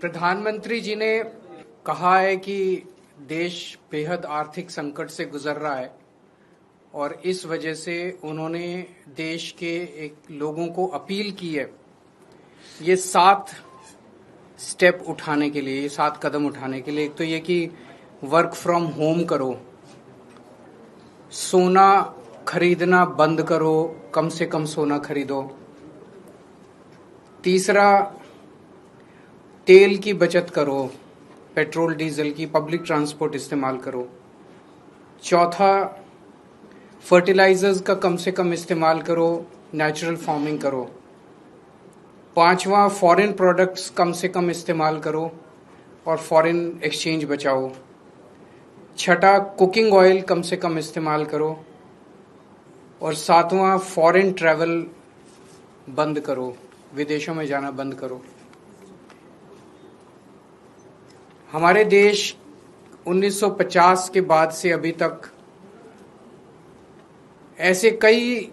प्रधानमंत्री जी ने कहा है कि देश बेहद आर्थिक संकट से गुजर रहा है और इस वजह से उन्होंने देश के लोगों को अपील की है ये 7 स्टेप उठाने के लिए, ये 7 कदम उठाने के लिए। एक तो ये कि वर्क फ्रॉम होम करो, सोना खरीदना बंद करो, कम से कम सोना खरीदो। तीसरा, तेल की बचत करो, पेट्रोल डीजल की, पब्लिक ट्रांसपोर्ट इस्तेमाल करो। चौथा, फर्टिलाइजर्स का कम से कम इस्तेमाल करो, नेचुरल फार्मिंग करो। पांचवा, फॉरेन प्रोडक्ट्स कम से कम इस्तेमाल करो और फॉरेन एक्सचेंज बचाओ। छठा, कुकिंग ऑयल कम से कम इस्तेमाल करो। और सातवां, फॉरेन ट्रैवल बंद करो, विदेशों में जाना बंद करो। हमारे देश 1950 के बाद से अभी तक ऐसे कई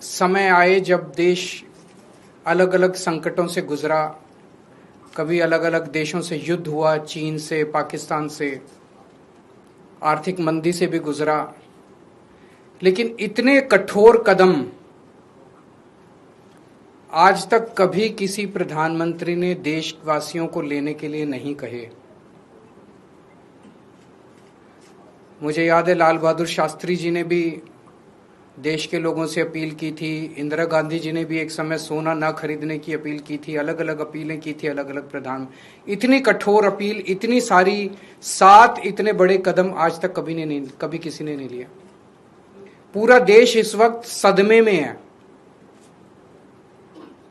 समय आए जब देश अलग अलग संकटों से गुजरा। कभी अलग अलग देशों से युद्ध हुआ, चीन से, पाकिस्तान से, आर्थिक मंदी से भी गुजरा। लेकिन इतने कठोर कदम आज तक कभी किसी प्रधानमंत्री ने देशवासियों को लेने के लिए नहीं कहे। मुझे याद है लाल बहादुर शास्त्री जी ने भी देश के लोगों से अपील की थी, इंदिरा गांधी जी ने भी एक समय सोना ना खरीदने की अपील की थी, अलग अलग अपीलें की थी अलग अलग प्रधान। इतनी कठोर अपील, इतनी सारी 7 इतने बड़े कदम आज तक कभी किसी ने नहीं लिया। पूरा देश इस वक्त सदमे में है।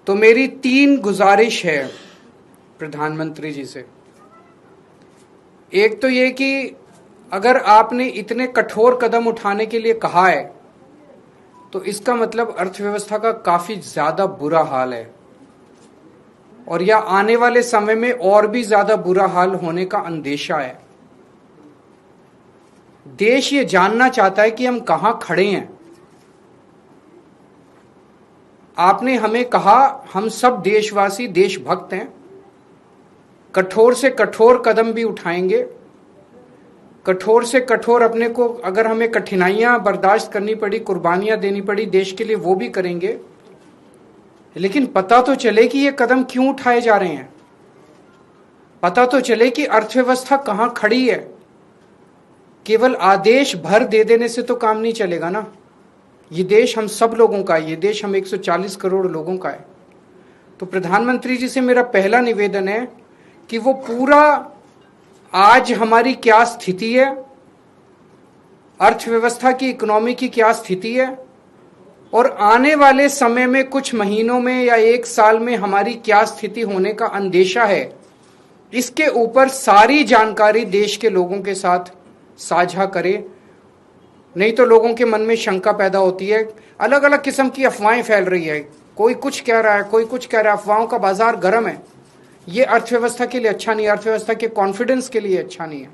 तो मेरी 3 गुजारिश है प्रधानमंत्री जी से। एक तो ये कि अगर आपने इतने कठोर कदम उठाने के लिए कहा है तो इसका मतलब अर्थव्यवस्था का काफी ज्यादा बुरा हाल है और या आने वाले समय में और भी ज्यादा बुरा हाल होने का अंदेशा है। देश ये जानना चाहता है कि हम कहां खड़े हैं। आपने हमें कहा हम सब देशवासी देशभक्त हैं, कठोर से कठोर कदम भी उठाएंगे, कठोर से कठोर अपने को, अगर हमें कठिनाइयां बर्दाश्त करनी पड़ी, कुर्बानियां देनी पड़ी देश के लिए, वो भी करेंगे। लेकिन पता तो चले कि ये कदम क्यों उठाए जा रहे हैं, पता तो चले कि अर्थव्यवस्था कहां खड़ी है। केवल आदेश भर दे देने से तो काम नहीं चलेगा ना। ये देश हम सब लोगों का है, ये देश हम 140 करोड़ लोगों का है। तो प्रधानमंत्री जी से मेरा पहला निवेदन है कि वो पूरा आज हमारी क्या स्थिति है, अर्थव्यवस्था की, इकोनॉमी की क्या स्थिति है और आने वाले समय में कुछ महीनों में या 1 साल में हमारी क्या स्थिति होने का अंदेशा है, इसके ऊपर सारी जानकारी देश के लोगों के साथ साझा करे। नहीं तो लोगों के मन में शंका पैदा होती है, अलग अलग किस्म की अफवाहें फैल रही है, कोई कुछ कह रहा है, कोई कुछ कह रहा है, अफवाहों का बाजार गर्म है। ये अर्थव्यवस्था के लिए अच्छा नहीं है, अर्थव्यवस्था के कॉन्फिडेंस के लिए अच्छा नहीं है।